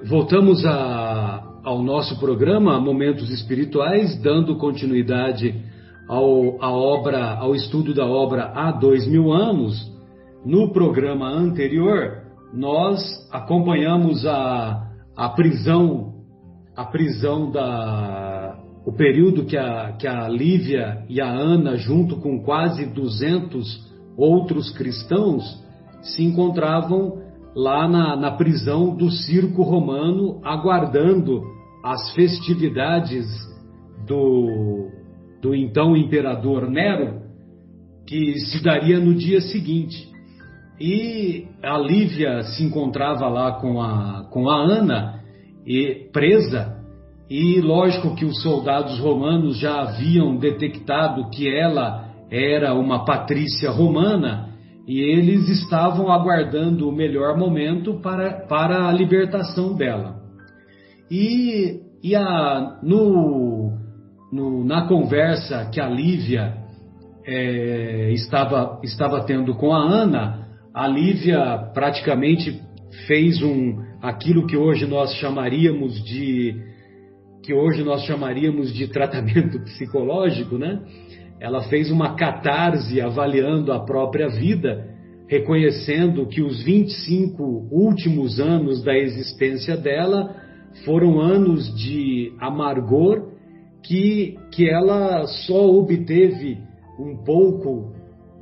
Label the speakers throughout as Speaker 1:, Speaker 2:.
Speaker 1: Voltamos ao nosso programa Momentos Espirituais, dando continuidade ao estudo da obra Há 2000 anos. No programa anterior, nós acompanhamos a prisão o período que a Lívia e a Ana, junto com quase 200 outros cristãos, se encontravam lá na prisão do circo romano, aguardando as festividades do então imperador Nero, que se daria no dia seguinte. E a Lívia se encontrava lá com a Ana, presa, e lógico que os soldados romanos já haviam detectado que ela era uma patrícia romana, e eles estavam aguardando o melhor momento para a libertação dela. Na conversa que a Lívia estava tendo com a Ana, a Lívia praticamente fez aquilo que hoje nós chamaríamos de tratamento psicológico, né? Ela fez uma catarse avaliando a própria vida, reconhecendo que os 25 últimos anos da existência dela foram anos de amargor, que ela só obteve um pouco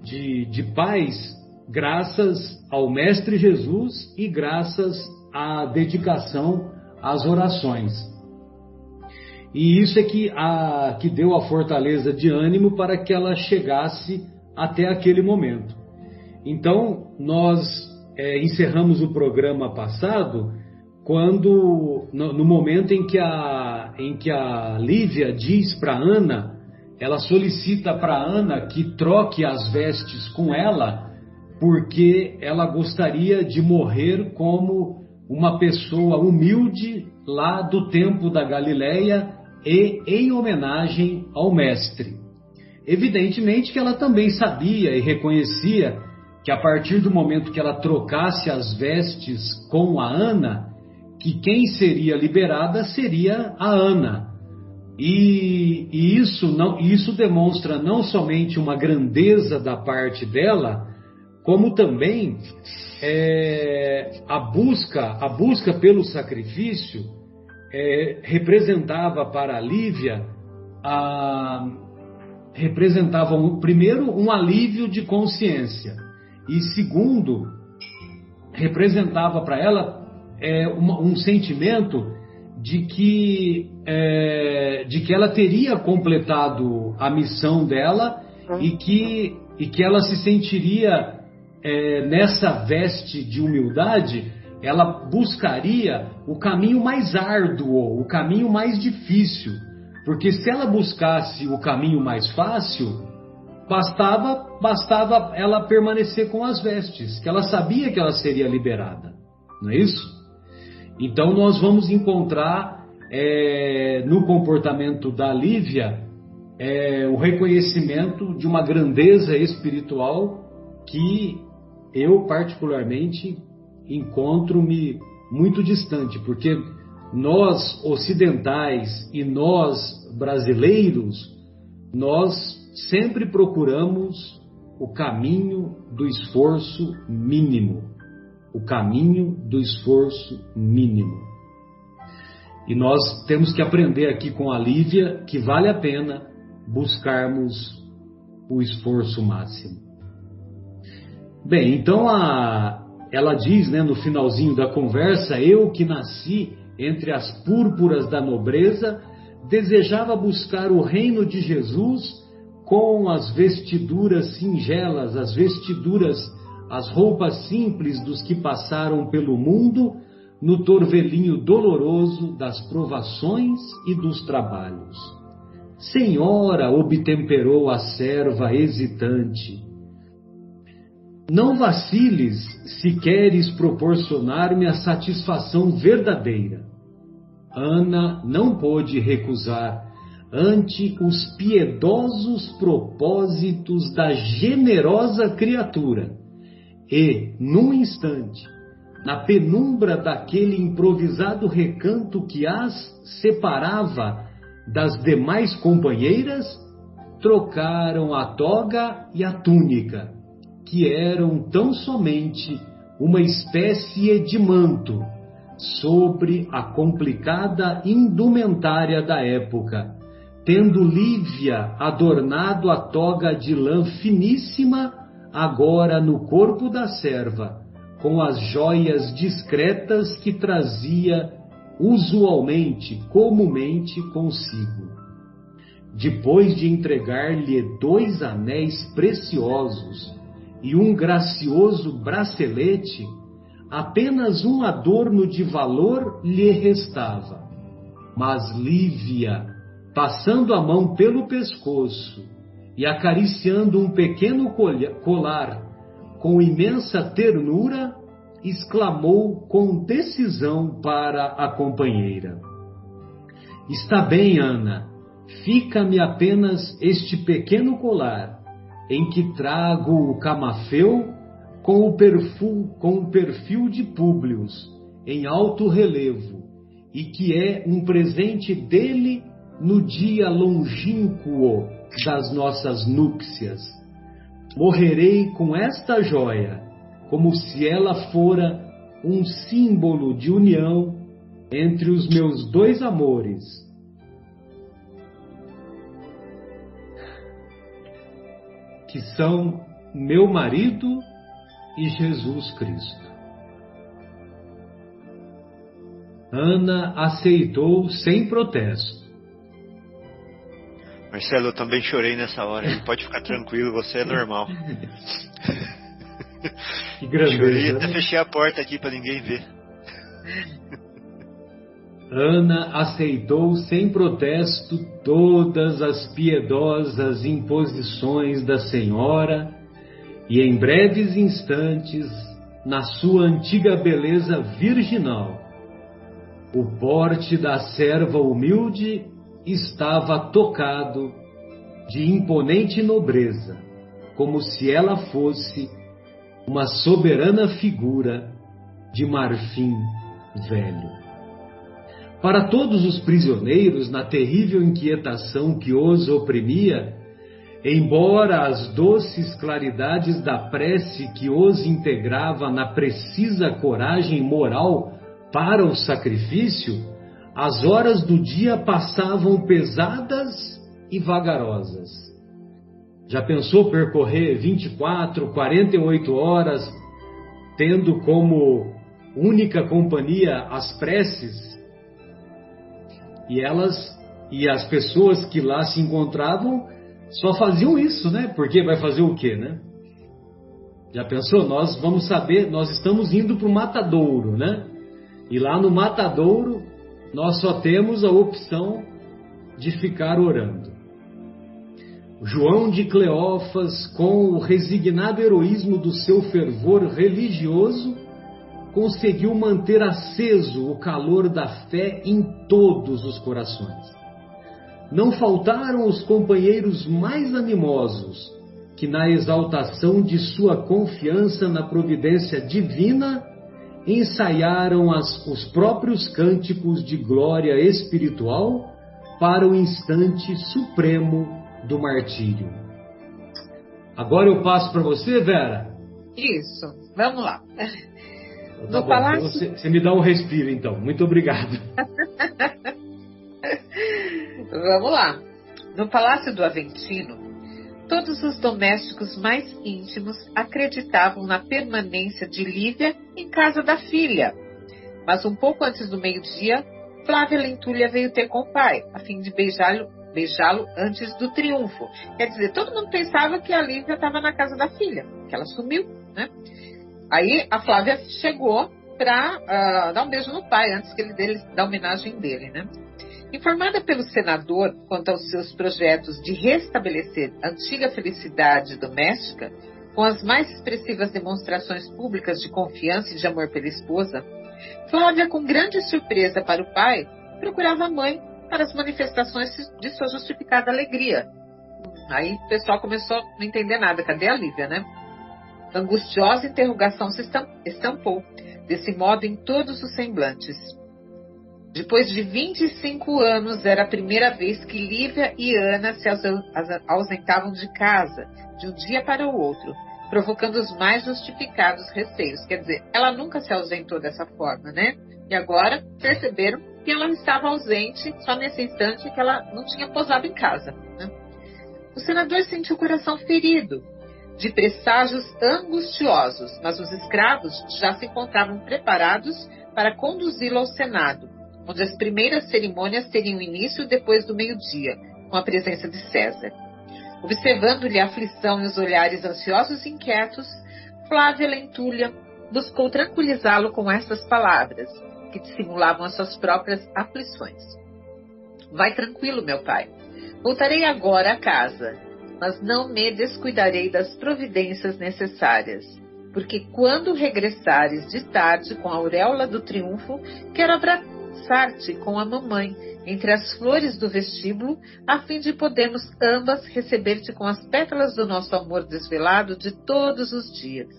Speaker 1: de paz graças ao Mestre Jesus e graças à dedicação às orações. E isso é que deu a fortaleza de ânimo para que ela chegasse até aquele momento. Então, nós encerramos o programa passado no momento em que a Lívia diz para Ana, ela solicita para Ana que troque as vestes com ela, porque ela gostaria de morrer como uma pessoa humilde lá do tempo da Galileia, e em homenagem ao Mestre. Evidentemente que ela também sabia e reconhecia que a partir do momento que ela trocasse as vestes com a Ana, que quem seria liberada seria a Ana. E isso demonstra não somente uma grandeza da parte dela, como também a busca pelo sacrifício representava para a Lívia primeiro um alívio de consciência, e segundo, representava para ela um sentimento de que ela teria completado a missão dela, e que ela se sentiria nessa veste de humildade. Ela buscaria o caminho mais árduo, o caminho mais difícil, porque se ela buscasse o caminho mais fácil, bastava ela permanecer com as vestes, que ela sabia que ela seria liberada, não é isso? Então nós vamos encontrar no comportamento da Lívia o reconhecimento de uma grandeza espiritual que eu particularmente encontro-me muito distante, porque nós ocidentais e nós brasileiros, nós sempre procuramos o caminho do esforço mínimo. O caminho do esforço mínimo. E nós temos que aprender aqui com a Lívia que vale a pena buscarmos o esforço máximo. Bem, então ela diz, né, no finalzinho da conversa: eu que nasci entre as púrpuras da nobreza, desejava buscar o reino de Jesus com as vestiduras singelas, as roupas simples dos que passaram pelo mundo no torvelinho doloroso das provações e dos trabalhos. Senhora, obtemperou a serva hesitante, não vaciles se queres proporcionar-me a satisfação verdadeira. Ana não pôde recusar ante os piedosos propósitos da generosa criatura e, num instante, na penumbra daquele improvisado recanto que as separava das demais companheiras, trocaram a toga e a túnica, que eram tão somente uma espécie de manto sobre a complicada indumentária da época, tendo Lívia adornado a toga de lã finíssima agora no corpo da serva, com as joias discretas que trazia usualmente, comumente consigo. Depois de entregar-lhe 2 anéis preciosos e um gracioso bracelete, apenas um adorno de valor lhe restava. Mas Lívia, passando a mão pelo pescoço e acariciando um pequeno colar com imensa ternura, exclamou com decisão para a companheira: está bem, Ana, fica-me apenas este pequeno colar, em que trago o camafeu com o perfil de Públio em alto relevo, e que é um presente dele no dia longínquo das nossas núpcias. Morrerei com esta joia, como se ela fora um símbolo de união entre os meus 2 amores, que são meu marido e Jesus Cristo. Ana aceitou sem protesto.
Speaker 2: Marcelo, eu também chorei nessa hora. Pode ficar tranquilo, você é normal.
Speaker 1: Que grandeza,
Speaker 2: chorei, até
Speaker 1: né?
Speaker 2: fechei a porta aqui para ninguém ver.
Speaker 1: Ana aceitou sem protesto todas as piedosas imposições da senhora e, em breves instantes, na sua antiga beleza virginal, o porte da serva humilde estava tocado de imponente nobreza, como se ela fosse uma soberana figura de marfim velho. Para todos os prisioneiros, na terrível inquietação que os oprimia, embora as doces claridades da prece que os integrava na precisa coragem moral para o sacrifício, as horas do dia passavam pesadas e vagarosas. Já pensou percorrer 24, 48 horas, tendo como única companhia as preces? E as pessoas que lá se encontravam só faziam isso, né? Porque vai fazer o quê, né? Já pensou? Nós vamos saber, nós estamos indo para o matadouro, né? E lá no matadouro nós só temos a opção de ficar orando. João de Cleófas, com o resignado heroísmo do seu fervor religioso, conseguiu manter aceso o calor da fé em todos os corações. Não faltaram os companheiros mais animosos, que na exaltação de sua confiança na providência divina, ensaiaram os próprios cânticos de glória espiritual para o instante supremo do martírio. Agora eu passo para você, Vera.
Speaker 3: Isso, vamos lá.
Speaker 1: Tá bom, palácio... você me dá um respiro, então. Muito obrigado.
Speaker 3: Vamos lá. No Palácio do Aventino, todos os domésticos mais íntimos acreditavam na permanência de Lívia em casa da filha. Mas um pouco antes do meio-dia, Flávia Lentulha veio ter com o pai, a fim de beijá-lo antes do triunfo. Quer dizer, todo mundo pensava que a Lívia estava na casa da filha, que ela sumiu, né? Aí a Flávia chegou para dar um beijo no pai, antes que ele da homenagem dele, né? Informada pelo senador quanto aos seus projetos de restabelecer a antiga felicidade doméstica, com as mais expressivas demonstrações públicas de confiança e de amor pela esposa, Flávia, com grande surpresa para o pai, procurava a mãe para as manifestações de sua justificada alegria. Aí o pessoal começou a não entender nada. Cadê a Lívia, né? Angustiosa interrogação se estampou, desse modo, em todos os semblantes. Depois de 25 anos, era a primeira vez que Lívia e Ana se ausentavam de casa, de um dia para o outro, provocando os mais justificados receios. Quer dizer, ela nunca se ausentou dessa forma, né? E agora perceberam que ela estava ausente só nesse instante que ela não tinha posado em casa, né? O senador sentiu o coração ferido, de presságios angustiosos, mas os escravos já se encontravam preparados para conduzi-lo ao Senado, onde as primeiras cerimônias teriam início depois do meio-dia, com a presença de César. Observando-lhe a aflição e os olhares ansiosos e inquietos, Flávia Lentúlia buscou tranquilizá-lo com estas palavras, que dissimulavam as suas próprias aflições. Vai tranquilo, meu pai. Voltarei agora a casa, mas não me descuidarei das providências necessárias, porque quando regressares de tarde com a auréola do triunfo, quero abraçar-te com a mamãe entre as flores do vestíbulo, a fim de podermos ambas receber-te com as pétalas do nosso amor desvelado de todos os dias.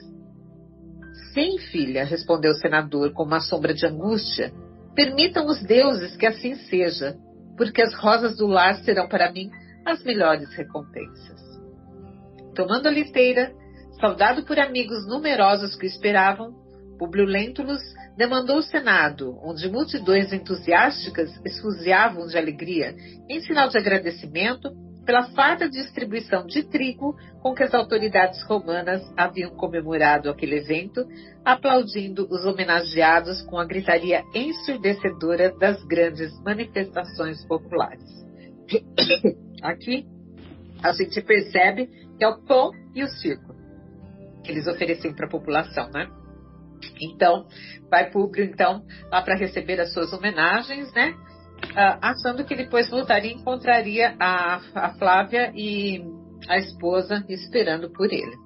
Speaker 3: Sim, filha, respondeu o senador com uma sombra de angústia. Permitam os deuses que assim seja, porque as rosas do lar serão para mim as melhores recompensas. Tomando a liteira, saudado por amigos numerosos que o esperavam, Públio Lentulus demandou o Senado, onde multidões entusiásticas esfuziavam de alegria, em sinal de agradecimento pela farta distribuição de trigo com que as autoridades romanas haviam comemorado aquele evento, aplaudindo os homenageados com a gritaria ensurdecedora das grandes manifestações populares. Aqui a gente percebe que é o pão e o circo que eles ofereciam para a população, né? Então, vai Públio, então, lá para receber as suas homenagens, né? Achando que depois voltaria e encontraria a Flávia e a esposa esperando por ele.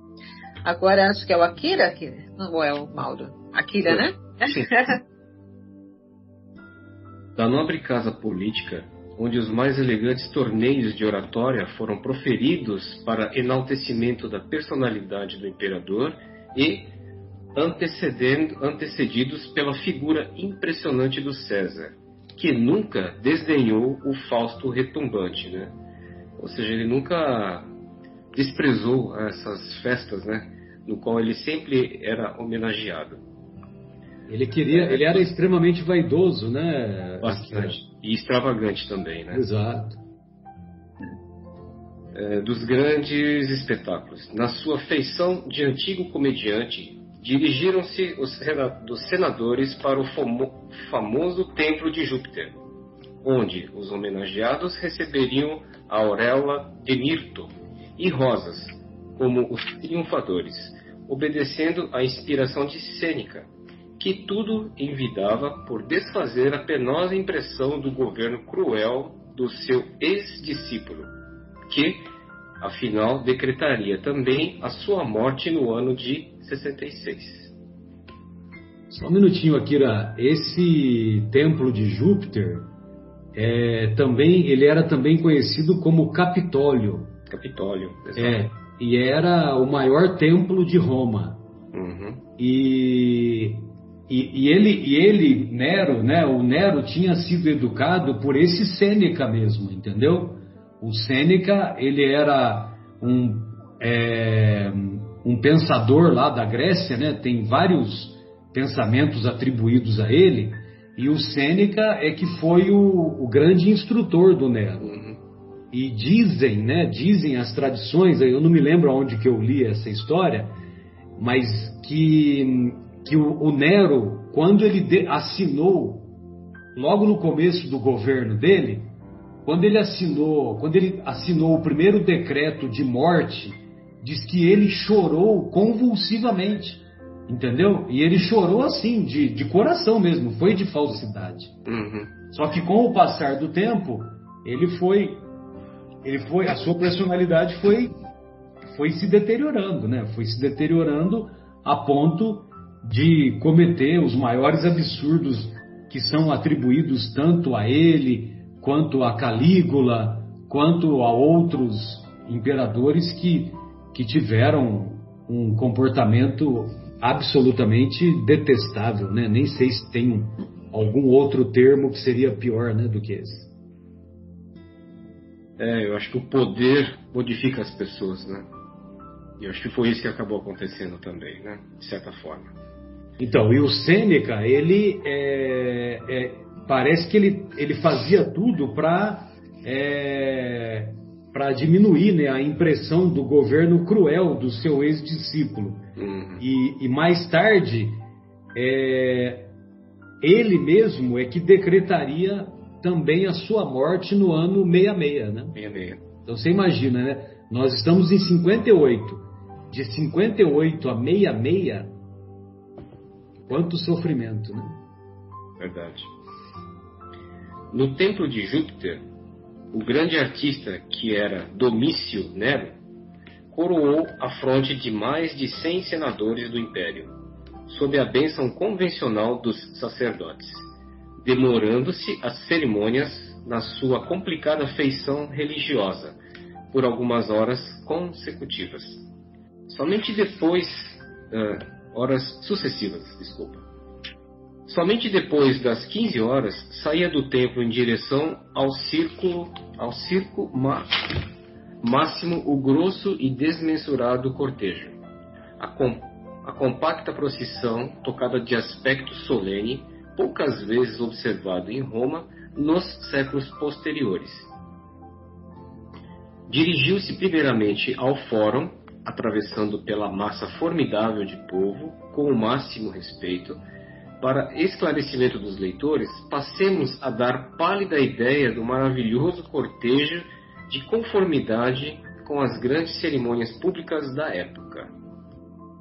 Speaker 3: Agora, acho que é o Akira, não é o Mauro? Akira, né?
Speaker 4: Da nobre casa política, onde os mais elegantes torneios de oratória foram proferidos para enaltecimento da personalidade do imperador e antecedidos pela figura impressionante do César, que nunca desdenhou o Fausto retumbante, né? Ou seja, ele nunca desprezou essas festas, né? No qual ele sempre era homenageado.
Speaker 1: Ele era extremamente vaidoso, né?
Speaker 4: Bastante. E extravagante também, né?
Speaker 1: Exato.
Speaker 4: Dos grandes espetáculos. Na sua feição de antigo comediante, dirigiram-se os senadores para o famoso templo de Júpiter, onde os homenageados receberiam a auréola de mirto e rosas, como os triunfadores, obedecendo à inspiração de Sêneca, que tudo envidava por desfazer a penosa impressão do governo cruel do seu ex-discípulo, que, afinal, decretaria também a sua morte no ano de 66.
Speaker 1: Só um minutinho, Akira. Esse templo de Júpiter, ele era também conhecido como Capitólio.
Speaker 4: Capitólio, exato.
Speaker 1: E era o maior templo de Roma.
Speaker 4: Uhum.
Speaker 1: E ele, Nero, né? O Nero tinha sido educado por esse Sêneca mesmo, entendeu? O Sêneca, ele era um pensador lá da Grécia, né? Tem vários pensamentos atribuídos a ele, e o Sêneca é que foi o grande instrutor do Nero.
Speaker 4: Uhum.
Speaker 1: E dizem as tradições, eu não me lembro onde que eu li essa história, mas que o Nero, quando ele assinou, logo no começo do governo dele, quando ele assinou o primeiro decreto de morte, diz que ele chorou convulsivamente, entendeu? E ele chorou assim, de coração mesmo, foi de falsidade.
Speaker 4: Uhum.
Speaker 1: Só que com o passar do tempo, a sua personalidade foi se deteriorando, né? Foi se deteriorando a ponto de cometer os maiores absurdos que são atribuídos tanto a ele, quanto a Calígula, quanto a outros imperadores que tiveram um comportamento absolutamente detestável, né? Nem sei se tem algum outro termo que seria pior, né, do que esse.
Speaker 4: Eu acho que o poder modifica as pessoas, né? E eu acho que foi isso que acabou acontecendo também, né? De certa forma.
Speaker 1: Então, e o Sêneca, ele parece que ele fazia tudo para diminuir, né, a impressão do governo cruel do seu ex-discípulo.
Speaker 4: Uhum.
Speaker 1: E mais tarde, ele mesmo é que decretaria também a sua morte no ano 66, né?
Speaker 4: 66.
Speaker 1: Então você imagina, né? Nós estamos em 58. De 58 a 66, quanto sofrimento, né?
Speaker 4: Verdade. No templo de Júpiter, o grande artista, que era Domício Nero, coroou a fronte de mais de 100 senadores do Império, sob a bênção convencional dos sacerdotes, demorando-se as cerimônias na sua complicada feição religiosa por algumas horas consecutivas. Somente depois das 15 horas saía do templo em direção ao circo máximo o grosso e desmensurado cortejo. A compacta procissão, tocada de aspecto solene, poucas vezes observado em Roma nos séculos posteriores. Dirigiu-se primeiramente ao fórum, atravessando pela massa formidável de povo, com o máximo respeito. Para esclarecimento dos leitores, passemos a dar pálida ideia do maravilhoso cortejo de conformidade com as grandes cerimônias públicas da época.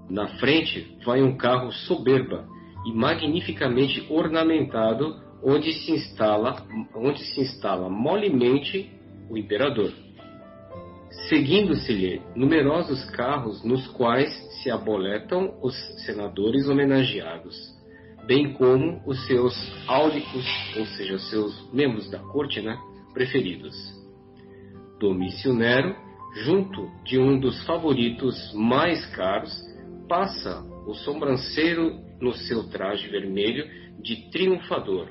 Speaker 4: Na frente vai um carro soberba e magnificamente ornamentado, onde se instala molemente o imperador. Seguindo-se-lhe numerosos carros nos quais se aboletam os senadores homenageados, bem como os seus áulicos, ou seja, os seus membros da corte, né, preferidos. Domício Nero, junto de um dos favoritos mais caros, passa o sobranceiro no seu traje vermelho de triunfador,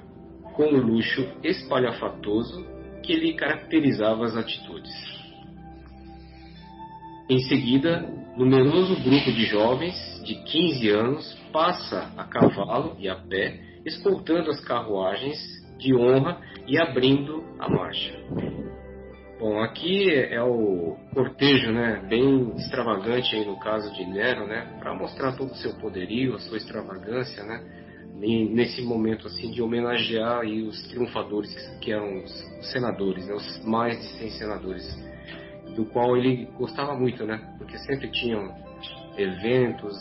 Speaker 4: com o luxo espalhafatoso que lhe caracterizava as atitudes. Em seguida, numeroso grupo de jovens de 15 anos passa a cavalo e a pé, escoltando as carruagens de honra e abrindo a marcha. Bom, aqui é o cortejo, né, bem extravagante aí no caso de Nero, né, para mostrar todo o seu poderio, a sua extravagância, né, nesse momento assim de homenagear aí os triunfadores que eram os senadores, né, os mais de 100 senadores, do qual ele gostava muito, né, porque sempre tinham eventos,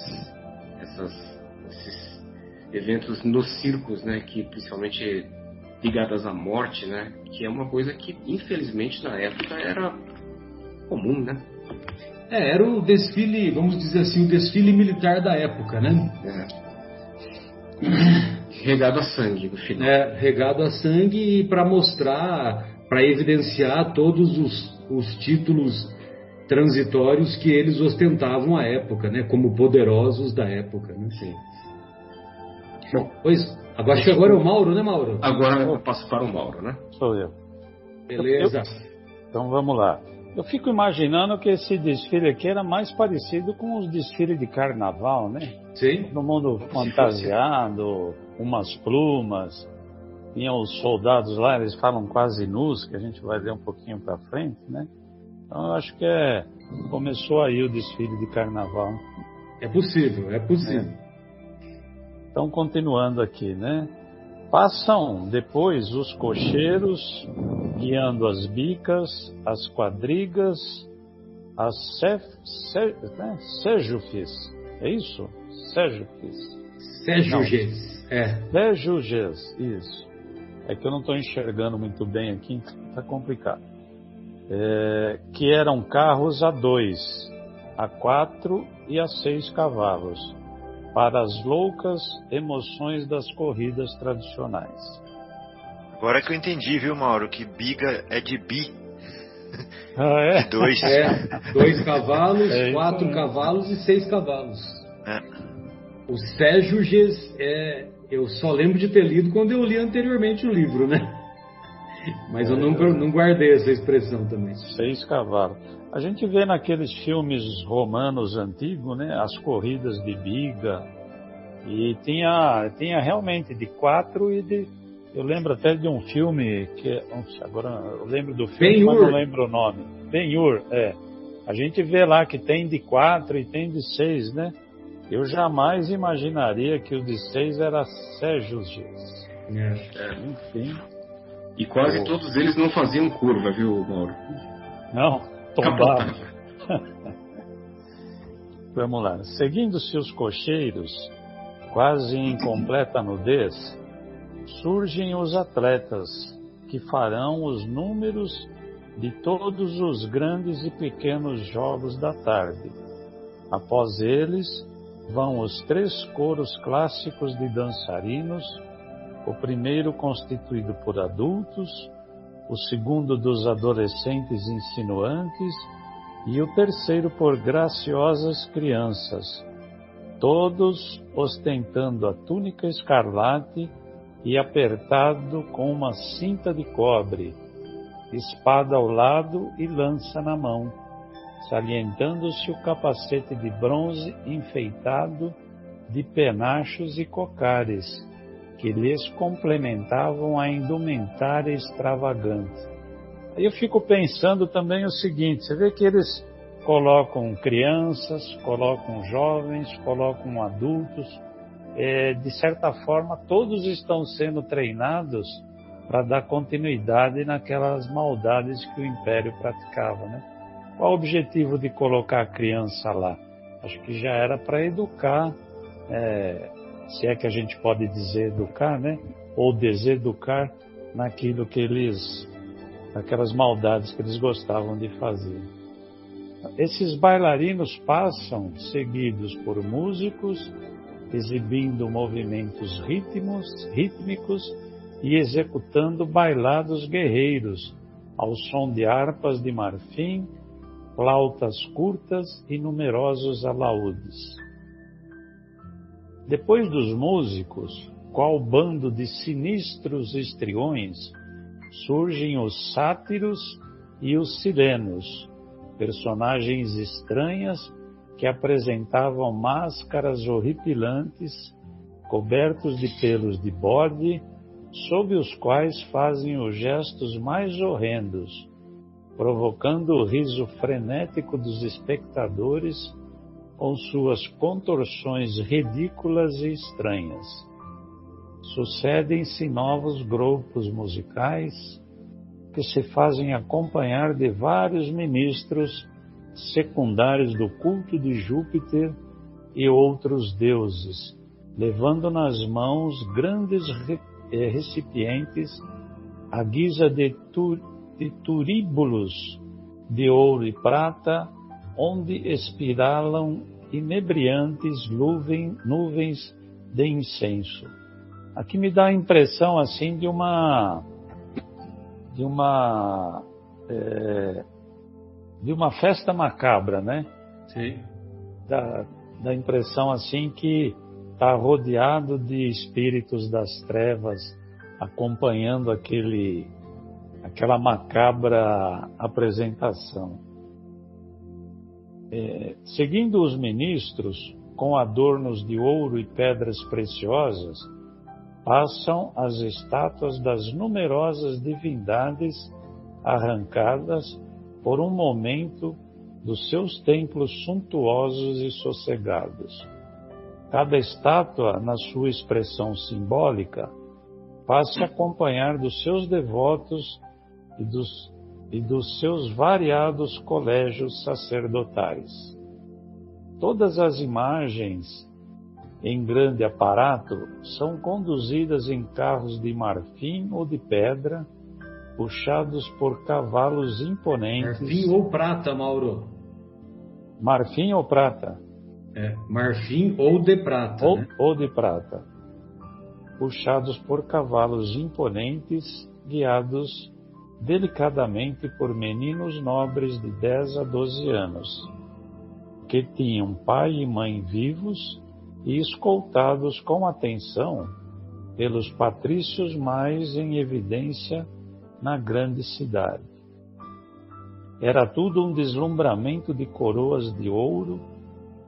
Speaker 4: esses eventos nos circos, né, que principalmente ligadas à morte, né, que é uma coisa que infelizmente na época era comum, né?
Speaker 1: Era o desfile, vamos dizer assim, o desfile militar da época, né?
Speaker 4: Regado a sangue no final.
Speaker 1: Regado a sangue para mostrar, para evidenciar todos os títulos transitórios que eles ostentavam à época, né? Como poderosos da época, né?
Speaker 4: Sim.
Speaker 1: Bom, pois, agora é o Mauro, né, Mauro?
Speaker 4: Agora eu passo para o Mauro, né?
Speaker 5: Sou eu.
Speaker 1: Beleza.
Speaker 5: Então vamos lá. Eu fico imaginando que esse desfile aqui era mais parecido com os desfiles de carnaval, né?
Speaker 1: Sim.
Speaker 5: Todo mundo fantasiado, umas plumas. Tinham os soldados lá, eles falam quase nus, que a gente vai ler um pouquinho para frente, né? Então eu acho que começou aí o desfile de carnaval.
Speaker 1: É possível.
Speaker 5: Então continuando aqui, né? Passam depois os cocheiros, guiando as bicas, as quadrigas, as séjufes. É isso? Séjufes. Séjufes, isso. É que eu não estou enxergando muito bem aqui, então está complicado. Que eram carros a 2, a 4 e a 6 cavalos, para as loucas emoções das corridas tradicionais.
Speaker 2: Agora que eu entendi, viu, Mauro, que biga é de bi.
Speaker 5: Ah, é?
Speaker 2: Dois.
Speaker 1: 2 cavalos,
Speaker 5: É isso
Speaker 1: 4
Speaker 5: aí.
Speaker 1: cavalos e 6 cavalos.
Speaker 2: É.
Speaker 1: O Séjuges, eu só lembro de ter lido quando eu li anteriormente o livro, né? Mas eu não guardei essa expressão também.
Speaker 5: 6 cavalos. A gente vê naqueles filmes romanos antigos, né? As corridas de biga. E tinha realmente de 4 e de... Eu lembro até de um filme que... Agora eu lembro do filme, mas não lembro o nome. Ben-Hur, A gente vê lá que tem de 4 e tem de 6, né? Eu jamais imaginaria que o de 6 era Séjuges. Enfim.
Speaker 4: E quase todos eles não faziam curva, viu, Mauro?
Speaker 5: Não, tombava. Vamos lá. Seguindo-se os cocheiros, quase em completa nudez, surgem os atletas, que farão os números de todos os grandes e pequenos jogos da tarde. Após eles, vão os 3 coros clássicos de dançarinos, o primeiro constituído por adultos, o segundo dos adolescentes insinuantes e o terceiro por graciosas crianças, todos ostentando a túnica escarlate e apertado com uma cinta de cobre, espada ao lado e lança na mão, salientando-se o capacete de bronze enfeitado de penachos e cocares, que lhes complementavam a indumentária extravagante. Aí eu fico pensando também o seguinte, você vê que eles colocam crianças, colocam jovens, colocam adultos, de certa forma todos estão sendo treinados para dar continuidade naquelas maldades que o Império praticava, né? Qual o objetivo de colocar a criança lá? Acho que já era para educar, se é que a gente pode dizer educar, né? Ou deseducar naquilo que aquelas maldades que eles gostavam de fazer. Esses bailarinos passam seguidos por músicos, exibindo movimentos rítmicos e executando bailados guerreiros, ao som de harpas de marfim, flautas curtas e numerosos alaúdes. Depois dos músicos, qual bando de sinistros histriões, surgem os sátiros e os sirenos, personagens estranhas que apresentavam máscaras horripilantes, cobertos de pelos de bode, sob os quais fazem os gestos mais horrendos, provocando o riso frenético dos espectadores com suas contorções ridículas e estranhas. Sucedem-se novos grupos musicais que se fazem acompanhar de vários ministros secundários do culto de Júpiter e outros deuses, levando nas mãos grandes recipientes à guisa de turíbulos de ouro e prata, onde espiralam inebriantes nuvens de incenso. Aqui me dá a impressão assim de uma festa macabra, né?
Speaker 1: Sim.
Speaker 5: Dá a impressão assim que está rodeado de espíritos das trevas, acompanhando aquela macabra apresentação. Seguindo os ministros, com adornos de ouro e pedras preciosas, passam as estátuas das numerosas divindades arrancadas por um momento dos seus templos suntuosos e sossegados. Cada estátua, na sua expressão simbólica, faz-se acompanhar dos seus devotos e dos seus variados colégios sacerdotais. Todas as imagens, em grande aparato, são conduzidas em carros de marfim ou de pedra, puxados por cavalos imponentes.
Speaker 1: Marfim ou prata, Mauro?
Speaker 5: Marfim ou prata?
Speaker 1: Marfim ou de prata.
Speaker 5: Ou de prata. Puxados por cavalos imponentes, guiados delicadamente por meninos nobres de 10 a 12 anos, que tinham pai e mãe vivos e escoltados com atenção pelos patrícios mais em evidência na grande cidade. Era tudo um deslumbramento de coroas de ouro,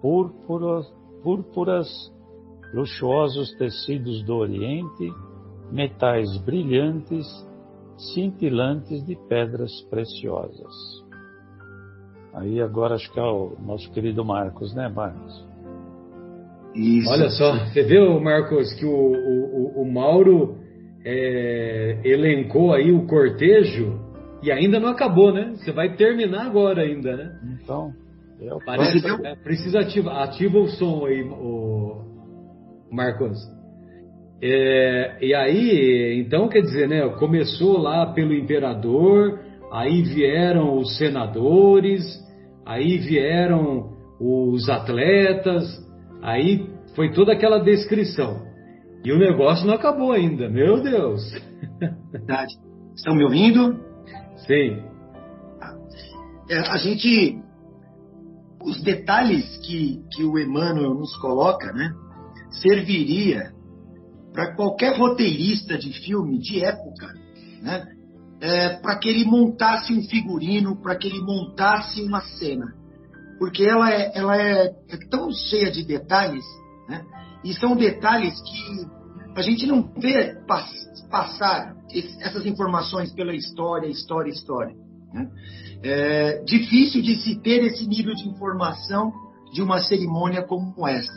Speaker 5: púrpuras, luxuosos tecidos do Oriente, metais brilhantes, cintilantes de pedras preciosas. Aí agora acho que é o nosso querido Marcos, né, Marcos?
Speaker 1: Isso. Olha só, você viu, Marcos, que o Mauro elencou aí o cortejo e ainda não acabou, né? Você vai terminar agora ainda, né?
Speaker 5: Então,
Speaker 1: precisa ativa o som aí, o Marcos. E aí, então, quer dizer, né? Começou lá pelo imperador, aí vieram os senadores, aí vieram os atletas, aí foi toda aquela descrição. E o negócio não acabou ainda, meu Deus.
Speaker 6: Verdade. Estão me ouvindo?
Speaker 1: Sim.
Speaker 6: Os detalhes que o Emmanuel nos coloca, né, serviria para qualquer roteirista de filme de época, né, para que ele montasse um figurino, para que ele montasse uma cena. Porque ela é tão cheia de detalhes, né, e são detalhes que a gente não vê passar essas informações pela história. Né? É difícil de se ter esse nível de informação de uma cerimônia como essa.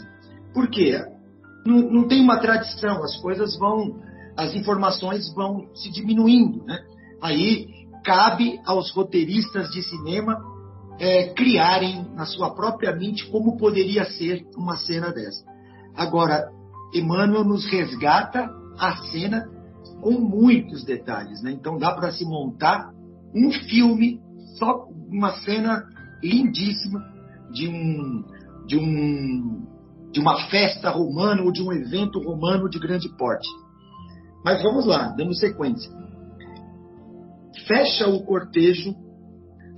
Speaker 6: Por quê? Não tem uma tradição, as informações vão se diminuindo, né? Aí cabe aos roteiristas de cinema criarem na sua própria mente como poderia ser uma cena dessa. Agora, Emmanuel nos resgata a cena com muitos detalhes, né? Então dá para se montar um filme, só uma cena lindíssima de uma festa romana ou de um evento romano de grande porte. Mas vamos lá, dando sequência. Fecha o cortejo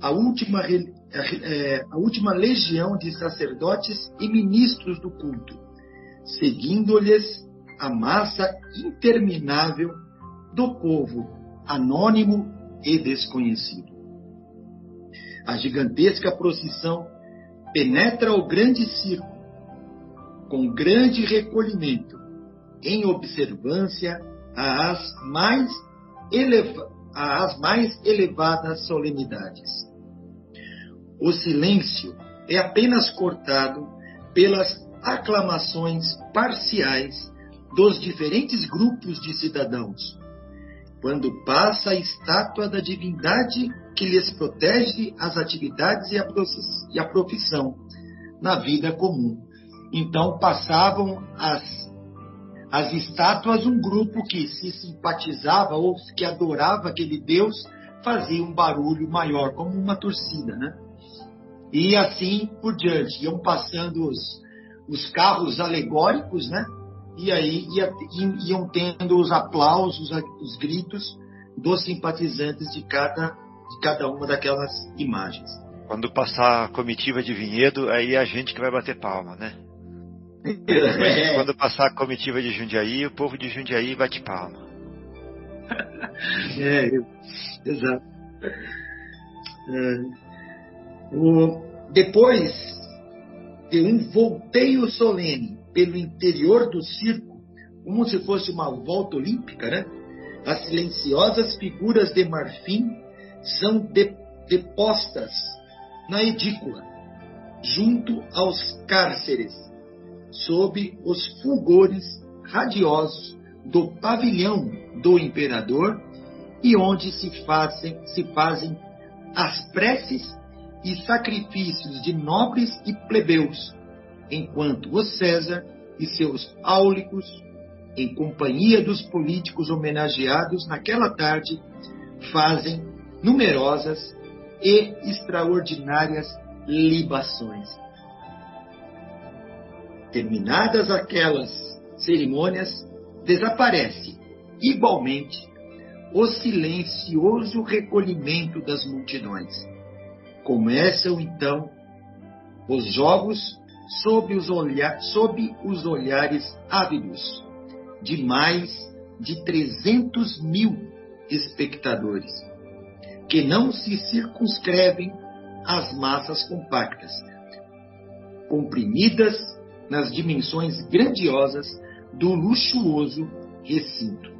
Speaker 6: a última legião de sacerdotes e ministros do culto, seguindo-lhes a massa interminável do povo anônimo e desconhecido. A gigantesca procissão penetra o grande circo com grande recolhimento, em observância às mais elevadas solenidades. O silêncio é apenas cortado pelas aclamações parciais dos diferentes grupos de cidadãos, quando passa a estátua da divindade que lhes protege as atividades e a profissão na vida comum. Então passavam as estátuas, um grupo que se simpatizava ou que adorava aquele Deus fazia um barulho maior, como uma torcida, né? E assim por diante, iam passando os carros alegóricos, né? E aí iam tendo os aplausos, os gritos dos simpatizantes de cada uma daquelas imagens.
Speaker 2: Quando passar a comitiva de Vinhedo, aí é a gente que vai bater palma, né? Quando passar a comitiva de Jundiaí, o povo de Jundiaí bate palma.
Speaker 6: Exato. Depois de um volteio solene pelo interior do circo, como se fosse uma volta olímpica, né? As silenciosas figuras de marfim são depostas na edícula, junto aos cárceres, sob os fulgores radiosos do pavilhão do imperador, e onde se fazem as preces e sacrifícios de nobres e plebeus, enquanto o César e seus áulicos, em companhia dos políticos homenageados naquela tarde, fazem numerosas e extraordinárias libações. Terminadas aquelas cerimônias, desaparece igualmente o silencioso recolhimento das multidões. Começam, então, os jogos sob os olhares ávidos de mais de 300 mil espectadores, que não se circunscrevem às massas compactas, comprimidas nas dimensões grandiosas do luxuoso recinto.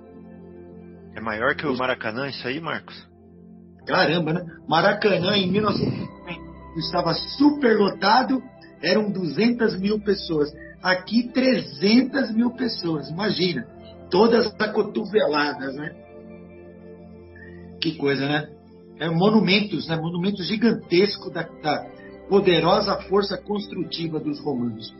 Speaker 2: É maior que o Maracanã isso aí, Marcos?
Speaker 6: Caramba, né? Maracanã, em 1950, estava superlotado, eram 200 mil pessoas. Aqui, 300 mil pessoas, imagina. Todas acotoveladas, né? Que coisa, né? Monumentos, né? Monumentos gigantescos da poderosa força construtiva dos romanos.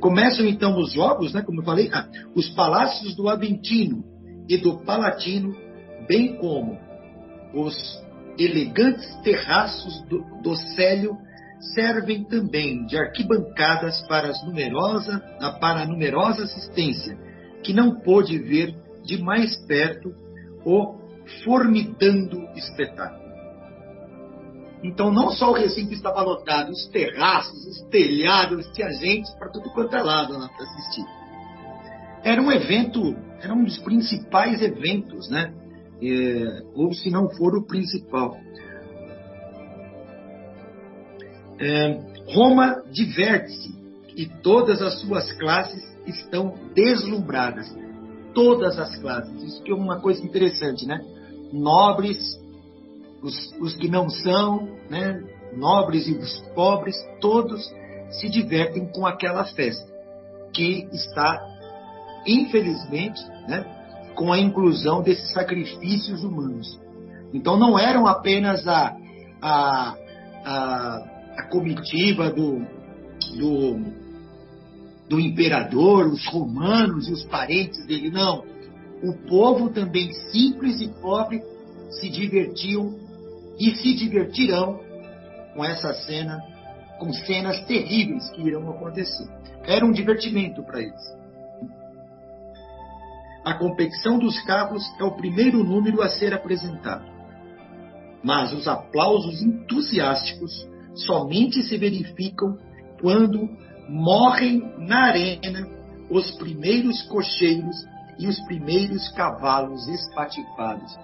Speaker 6: Começam então os jogos, né? Como eu falei, os palácios do Aventino e do Palatino, bem como os elegantes terraços do Célio, servem também de arquibancadas para a numerosa assistência, que não pôde ver de mais perto o formidando espetáculo. Então, não só o recinto estava lotado, os terraços, os telhados, tinha gente para tudo quanto é lado lá para assistir. Era um evento, era um dos principais eventos, né? Ou se não for o principal. Roma diverte-se e todas as suas classes estão deslumbradas. Todas as classes. Isso que é uma coisa interessante, né? Nobres, os que não são, né? Nobres e os pobres, todos se divertem com aquela festa, que está, infelizmente, né? Com a inclusão desses sacrifícios humanos. Então não eram apenas a comitiva do imperador, os romanos e os parentes dele, não. O povo também simples e pobre se divertiam e se divertirão com essa cena, com cenas terríveis que irão acontecer. Era um divertimento para eles. A competição dos carros é o primeiro número a ser apresentado. Mas os aplausos entusiásticos somente se verificam quando morrem na arena os primeiros cocheiros e os primeiros cavalos espatifados.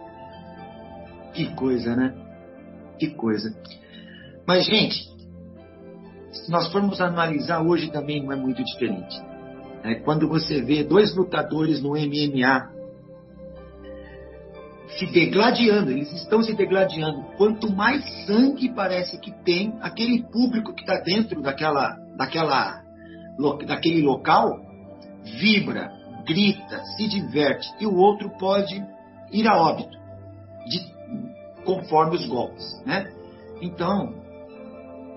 Speaker 6: Que coisa, né? Que coisa. Mas, gente, se nós formos analisar hoje também não é muito diferente. Quando você vê dois lutadores no MMA se degladiando, eles estão se degladiando. Quanto mais sangue parece que tem, aquele público que está dentro daquele local vibra, grita, se diverte, e o outro pode ir a óbito, conforme os golpes, né? Então,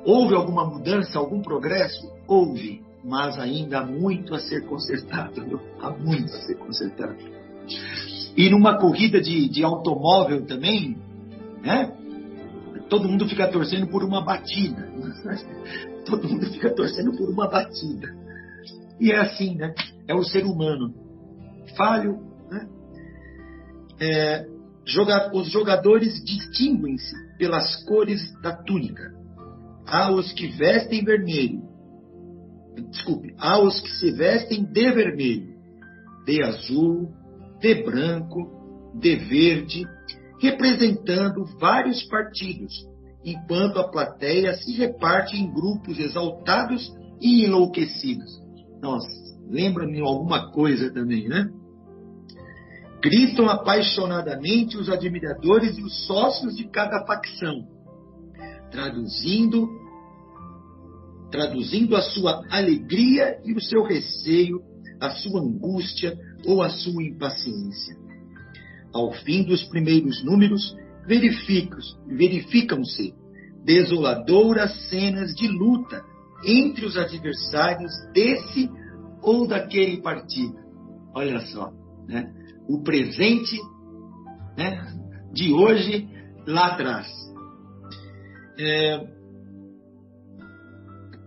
Speaker 6: houve alguma mudança, algum progresso? Houve, mas ainda há muito a ser consertado, viu? Há muito a ser consertado. E numa corrida de automóvel também, né? Todo mundo fica torcendo por uma batida. Todo mundo fica torcendo por uma batida. E é assim, né? É o ser humano. Falho, né? Os jogadores distinguem-se pelas cores da túnica. Há os que vestem vermelho. Há os que se vestem de vermelho, de azul, de branco, de verde, representando vários partidos, enquanto a plateia se reparte em grupos exaltados e enlouquecidos. Nossa, lembra-me alguma coisa também, né? Gritam apaixonadamente os admiradores e os sócios de cada facção, traduzindo a sua alegria e o seu receio, a sua angústia ou a sua impaciência. Ao fim dos primeiros números, verificam-se desoladoras cenas de luta entre os adversários desse ou daquele partido. Olha só, né? O presente, né, de hoje lá atrás.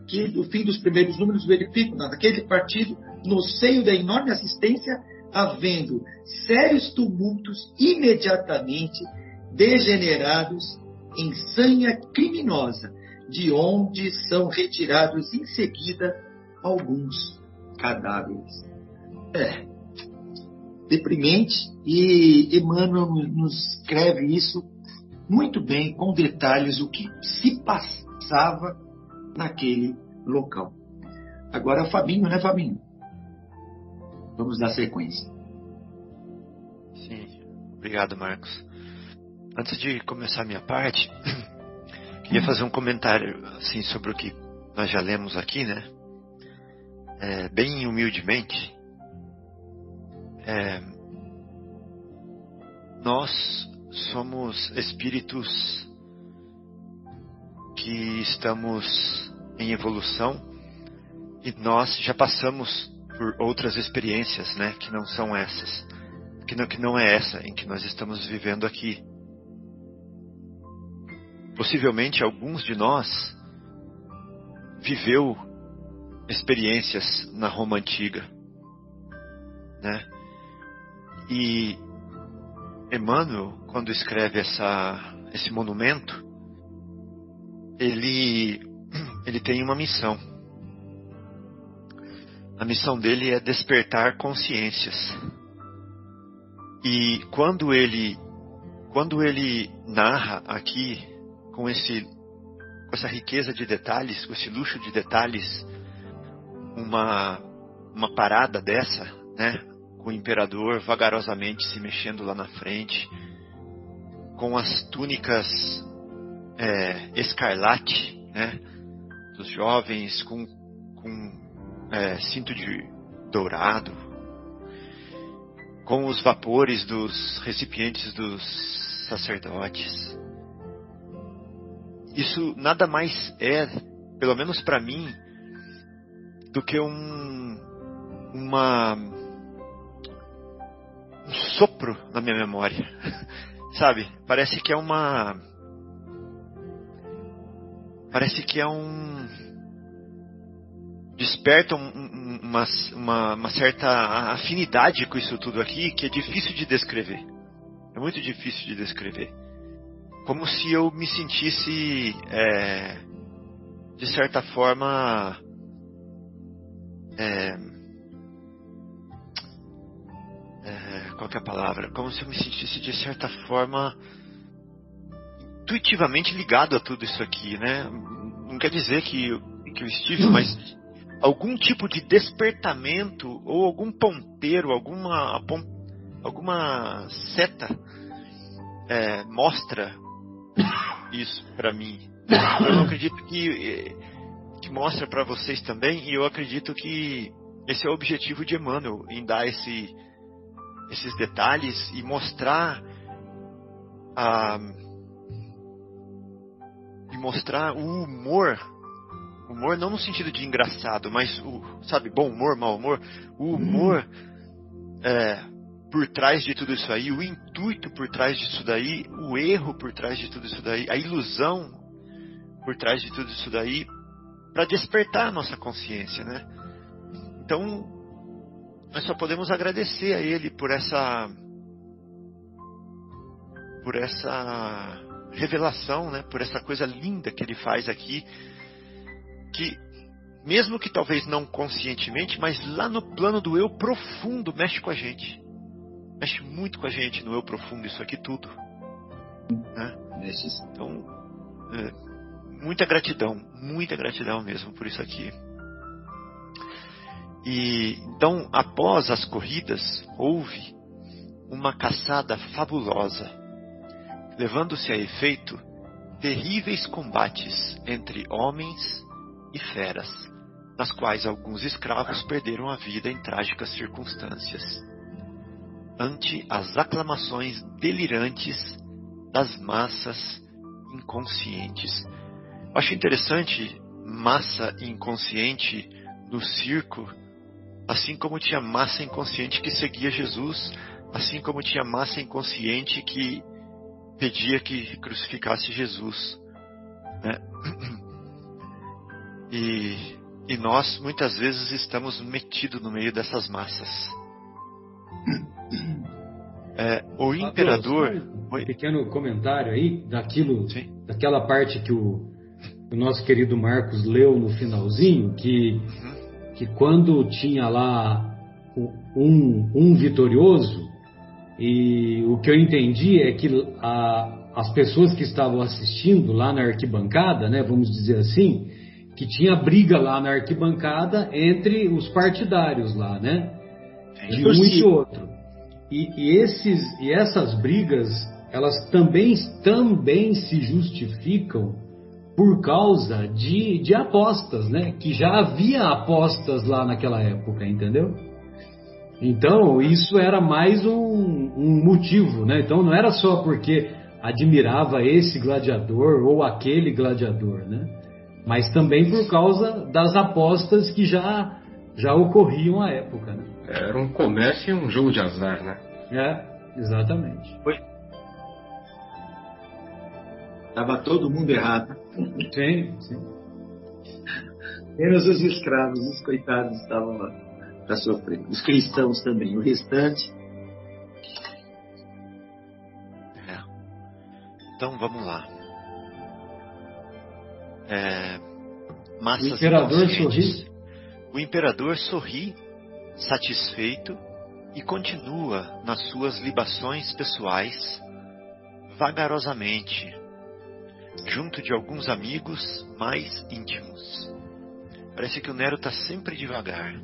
Speaker 6: Que no fim dos primeiros números verificam naquele partido no seio da enorme assistência, havendo sérios tumultos imediatamente degenerados em sanha criminosa, de onde são retirados em seguida alguns cadáveres. Deprimente, e Emmanuel nos escreve isso muito bem, com detalhes, o que se passava naquele local. Agora, Fabinho, né, Fabinho? Vamos dar sequência.
Speaker 2: Sim, obrigado, Marcos. Antes de começar a minha parte, queria fazer um comentário assim, sobre o que nós já lemos aqui, né? Bem humildemente. Nós somos espíritos que estamos em evolução e nós já passamos por outras experiências, né, que não são essas, que não é essa em que nós estamos vivendo aqui. Possivelmente alguns de nós viveu experiências na Roma antiga, né? E Emmanuel, quando escreve esse monumento, ele tem uma missão. A missão dele é despertar consciências. E quando ele narra aqui com essa riqueza de detalhes, com esse luxo de detalhes, uma parada dessa, né, com o imperador vagarosamente se mexendo lá na frente, com as túnicas escarlate, né, dos jovens, com cinto de dourado, com os vapores dos recipientes dos sacerdotes. Isso nada mais é, pelo menos para mim, do que um sopro na minha memória. Sabe? Parece que desperta uma certa afinidade com isso tudo aqui, que é difícil de descrever. É muito difícil de descrever. Como se eu me sentisse, de certa forma, qual que é a palavra? Como se eu me sentisse, de certa forma, intuitivamente ligado a tudo isso aqui, né? Não quer dizer que eu estive, mas algum tipo de despertamento ou algum ponteiro, alguma seta mostra isso para mim. Eu acredito que mostra para vocês também, e eu acredito que esse é o objetivo de Emmanuel, em dar esses detalhes e mostrar o humor não no sentido de engraçado, mas bom humor, mau humor, o humor por trás de tudo isso aí, o intuito por trás disso daí, o erro por trás de tudo isso daí, a ilusão por trás de tudo isso daí, para despertar a nossa consciência, né? Então, nós só podemos agradecer a ele por essa revelação, né? Por essa coisa linda que ele faz aqui, que mesmo que talvez não conscientemente, mas lá no plano do eu profundo mexe com a gente. Mexe muito com a gente no eu profundo, isso aqui tudo. Né? Então, muita gratidão mesmo por isso aqui. E então, após as corridas, houve uma caçada fabulosa, levando-se a efeito terríveis combates entre homens e feras, nas quais alguns escravos perderam a vida em trágicas circunstâncias, ante as aclamações delirantes das massas inconscientes. Eu acho interessante massa inconsciente no circo, assim como tinha massa inconsciente que seguia Jesus, assim como tinha massa inconsciente que pedia que crucificasse Jesus, né? E E nós, muitas vezes, estamos metidos no meio dessas massas. O imperador...
Speaker 1: Um pequeno comentário aí
Speaker 2: Sim.
Speaker 1: daquela parte que o nosso querido Marcos leu no finalzinho, que quando tinha lá um vitorioso, e o que eu entendi é que as pessoas que estavam assistindo lá na arquibancada, né, vamos dizer assim, que tinha briga lá na arquibancada entre os partidários lá, né, de um e de outro. E essas brigas, elas também se justificam por causa de apostas, né? Que já havia apostas lá naquela época, entendeu? Então, isso era mais um motivo, né? Então, não era só porque admirava esse gladiador ou aquele gladiador, né? Mas também por causa das apostas que já ocorriam à época, né?
Speaker 4: Era um comércio e um jogo de azar, né?
Speaker 1: Exatamente.
Speaker 6: Tava todo mundo errado.
Speaker 1: Sim.
Speaker 6: Menos os escravos, os coitados estavam lá para sofrer. Os cristãos também. O restante...
Speaker 2: Então, vamos lá. Massas
Speaker 1: O imperador
Speaker 2: inconscientes. O imperador sorri, satisfeito, e continua nas suas libações pessoais, vagarosamente, junto de alguns amigos mais íntimos. Parece que o Nero está sempre devagar.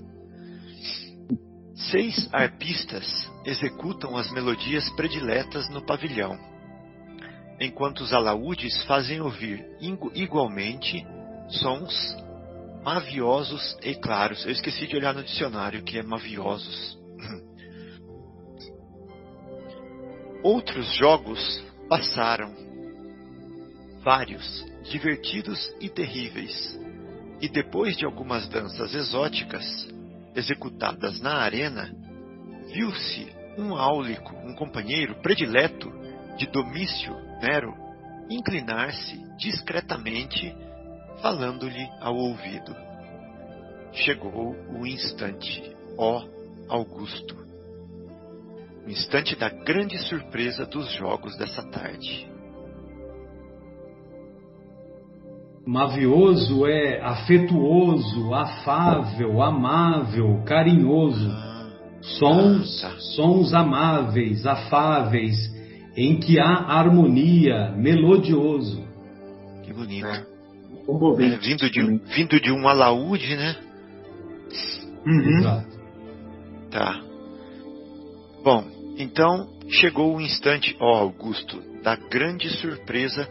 Speaker 2: 6 arpistas executam as melodias prediletas no pavilhão, enquanto os alaúdes fazem ouvir igualmente sons maviosos e claros. Eu esqueci de olhar no dicionário que é maviosos. Outros jogos passaram, vários, divertidos e terríveis, e depois de algumas danças exóticas executadas na arena, viu-se um áulico, um companheiro predileto de Domício Nero, inclinar-se discretamente, falando-lhe ao ouvido. Chegou o instante, ó Augusto, o instante da grande surpresa dos jogos dessa tarde.
Speaker 1: Mavioso é afetuoso, afável, amável, carinhoso. Sons amáveis, afáveis, em que há harmonia, melodioso.
Speaker 2: Que bonito. Vindo de um alaúde, né?
Speaker 1: Exato.
Speaker 2: Tá. Bom, então chegou o instante, ó Augusto, da grande surpresa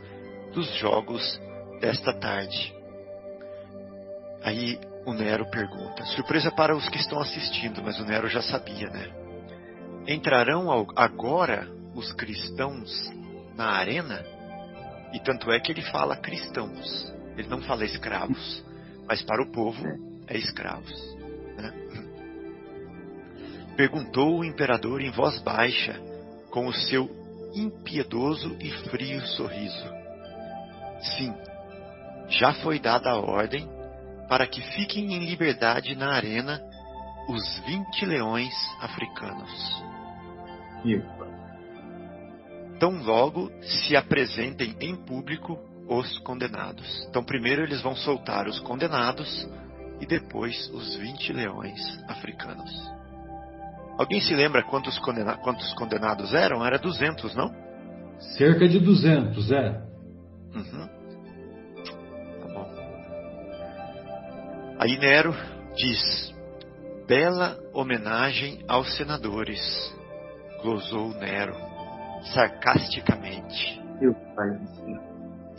Speaker 2: dos jogos desta tarde. Aí o Nero pergunta, surpresa para os que estão assistindo, mas o Nero já sabia, né? Entrarão agora os cristãos na arena? E tanto é que ele fala cristãos, ele não fala escravos, mas para o povo é escravos, né? Perguntou o imperador em voz baixa, com o seu impiedoso e frio sorriso. Sim, já foi dada a ordem para que fiquem em liberdade na arena os 20 leões africanos. Tão logo se apresentem em público os condenados. Então primeiro eles vão soltar os condenados e depois os 20 leões africanos. Alguém se lembra quantos condenados eram? Era 200, não?
Speaker 1: Cerca de 200, é.
Speaker 2: Tá bom. Aí Nero diz, bela homenagem aos senadores, glosou Nero, sarcasticamente.
Speaker 6: Meu pai do céu.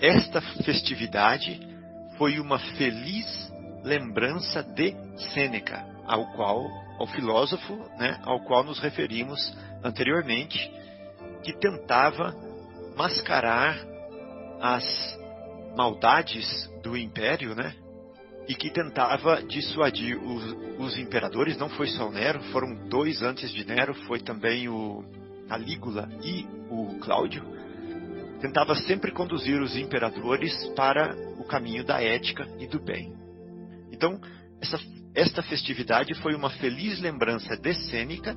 Speaker 2: Esta festividade foi uma feliz lembrança de Sêneca, ao filósofo, né, ao qual nos referimos anteriormente, que tentava mascarar as maldades do império, né, e que tentava dissuadir os imperadores. Não foi só o Nero, foram 2 antes de Nero, foi também o Calígula e o Cláudio. Tentava sempre conduzir os imperadores para o caminho da ética e do bem. Então, esta festividade foi uma feliz lembrança de Sêneca,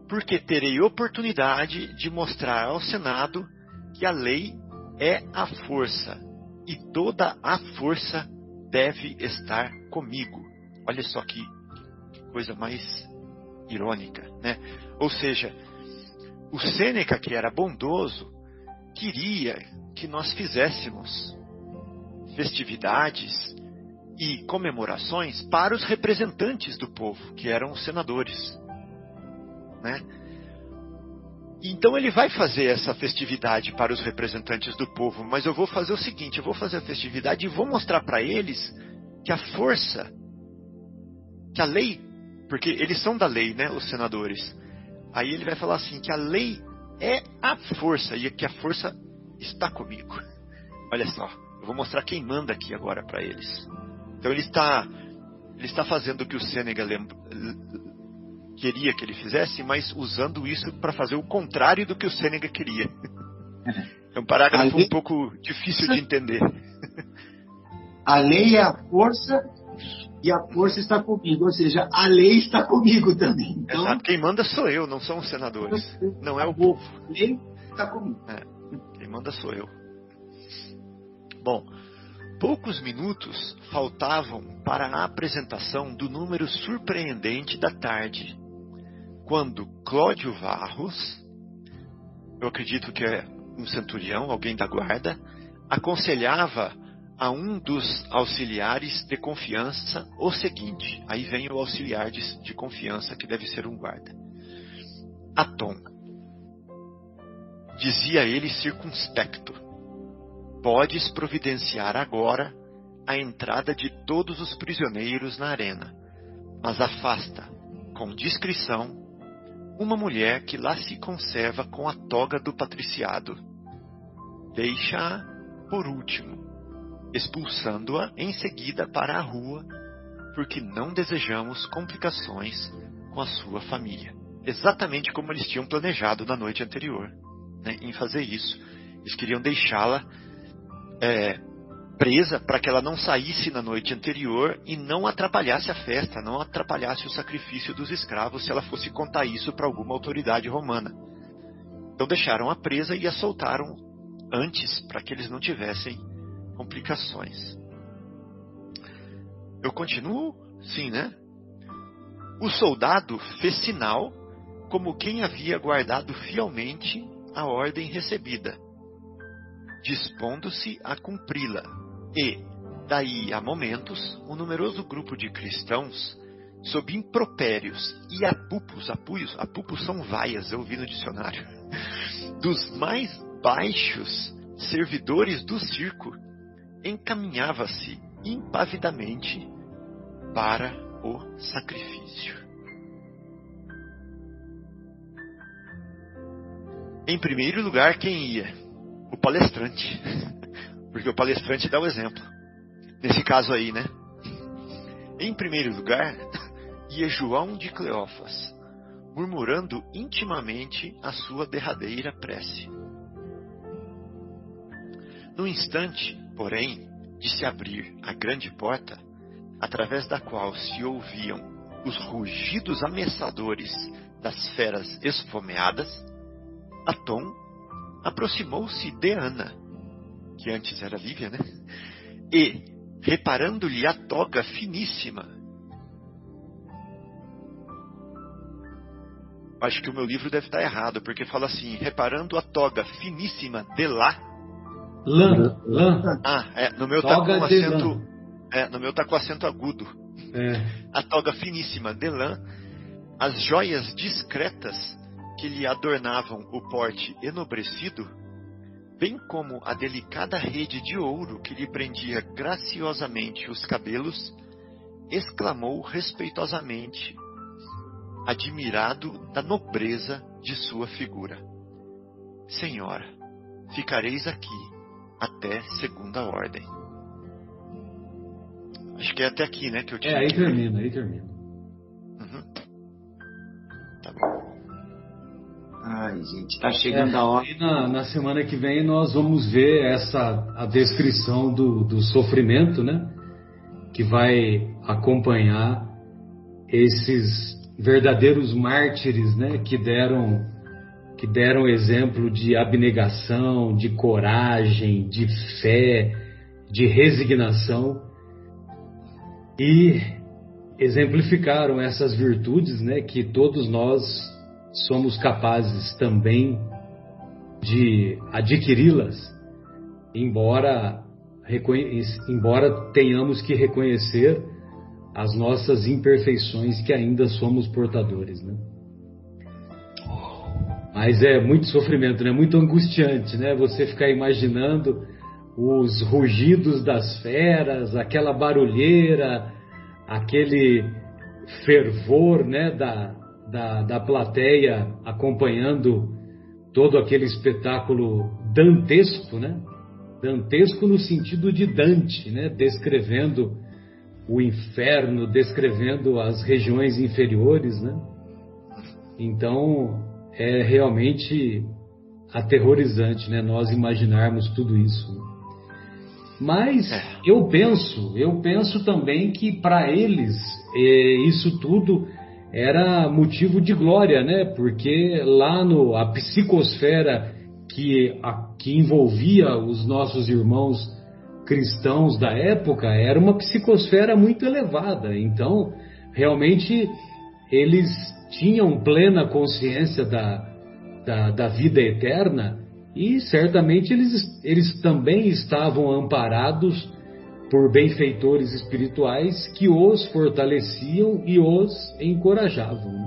Speaker 2: porque terei oportunidade de mostrar ao Senado que a lei é a força, e toda a força deve estar comigo. Olha só que coisa mais irônica, né? Ou seja, o Sêneca, que era bondoso, queria que nós fizéssemos festividades e comemorações para os representantes do povo, que eram os senadores, né? Então ele vai fazer essa festividade para os representantes do povo, mas eu vou fazer o seguinte, eu vou fazer a festividade e vou mostrar para eles que a força, que a lei, porque eles são da lei, né, os senadores. Aí ele vai falar assim, que a lei é a força e que a força está comigo. Olha só, eu vou mostrar quem manda aqui agora para eles. Então ele está fazendo o que o Sêneca queria que ele fizesse, mas usando isso para fazer o contrário do que o Sêneca queria. É um parágrafo um pouco difícil de entender.
Speaker 6: A lei é a força e a força está comigo, ou seja, a lei está comigo também. Então,
Speaker 2: exato, quem manda sou eu, não são os senadores, não é o povo.
Speaker 6: A lei está comigo.
Speaker 2: Quem manda sou eu. Bom, poucos minutos faltavam para a apresentação do número surpreendente da tarde, quando Cláudio Varros, eu acredito que é um centurião, alguém da guarda, aconselhava a um dos auxiliares de confiança o seguinte. Aí vem o auxiliar de confiança, que deve ser um guarda. Atom, dizia ele circunspecto, podes providenciar agora a entrada de todos os prisioneiros na arena, mas afasta, com discrição, uma mulher que lá se conserva com a toga do patriciado. Deixa-a por último, expulsando-a em seguida para a rua, porque não desejamos complicações com a sua família. Exatamente como eles tinham planejado na noite anterior, né, em fazer isso. Eles queriam deixá-la presa para que ela não saísse na noite anterior e não atrapalhasse a festa, não atrapalhasse o sacrifício dos escravos se ela fosse contar isso para alguma autoridade romana. Então deixaram-a presa e a soltaram antes para que eles não tivessem complicações. Eu continuo? Sim, né? O soldado fez sinal como quem havia guardado fielmente a ordem recebida, dispondo-se a cumpri-la, e, daí a momentos, um numeroso grupo de cristãos, sob impropérios e apupos são vaias, eu vi no dicionário, dos mais baixos servidores do circo, encaminhava-se impavidamente para o sacrifício. Em primeiro lugar, quem ia? O palestrante, porque o palestrante dá o exemplo, nesse caso aí, né? Em primeiro lugar, ia João de Cleófas, murmurando intimamente a sua derradeira prece. No instante, porém, de se abrir a grande porta, através da qual se ouviam os rugidos ameaçadores das feras esfomeadas, Atom aproximou-se de Ana, que antes era Lívia, né? E, reparando-lhe a toga finíssima, acho que o meu livro deve estar errado, porque fala assim, reparando a toga finíssima de lá.
Speaker 1: Lã.
Speaker 2: No meu está com acento, no meu tá com acento agudo. A toga finíssima de lã, as joias discretas que lhe adornavam o porte enobrecido, bem como a delicada rede de ouro que lhe prendia graciosamente os cabelos, exclamou respeitosamente, admirado da nobreza de sua figura: Senhora, ficareis aqui até segunda ordem. Acho que é até aqui, né, que eu tinha.
Speaker 1: Aí termina.
Speaker 2: Uhum. Tá bom.
Speaker 6: Ai, gente, tá chegando a hora.
Speaker 1: E na semana que vem nós vamos ver a descrição do sofrimento, né? que vai acompanhar esses verdadeiros mártires, né, que deram exemplo de abnegação, de coragem, de fé, de resignação e exemplificaram essas virtudes, né, que todos nós somos capazes também de adquiri-las, embora tenhamos que reconhecer as nossas imperfeições que ainda somos portadores, né? Mas é muito sofrimento, né? Muito angustiante, né? Você ficar imaginando os rugidos das feras, aquela barulheira, aquele fervor, né, da plateia acompanhando todo aquele espetáculo dantesco, né? Dantesco no sentido de Dante, né? Descrevendo o inferno, descrevendo as regiões inferiores, né? Então, é realmente aterrorizante, né? Nós imaginarmos tudo isso. Mas eu penso também que para eles isso tudo era motivo de glória, né? Porque lá a psicosfera que envolvia os nossos irmãos cristãos da época era uma psicosfera muito elevada. Então, realmente, eles tinham plena consciência da vida eterna e certamente eles também estavam amparados por benfeitores espirituais que os fortaleciam e os encorajavam.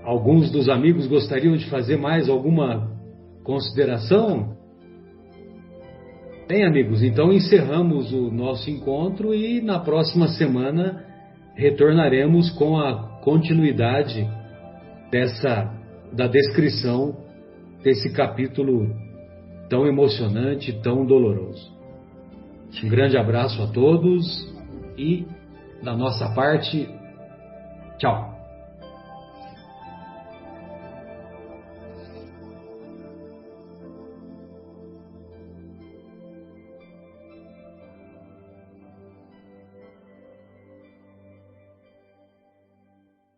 Speaker 1: Alguns dos amigos gostariam de fazer mais alguma consideração? Bem, amigos, então encerramos o nosso encontro e na próxima semana retornaremos com a continuidade da descrição desse capítulo tão emocionante, tão doloroso. Um grande abraço a todos e, da nossa parte, tchau.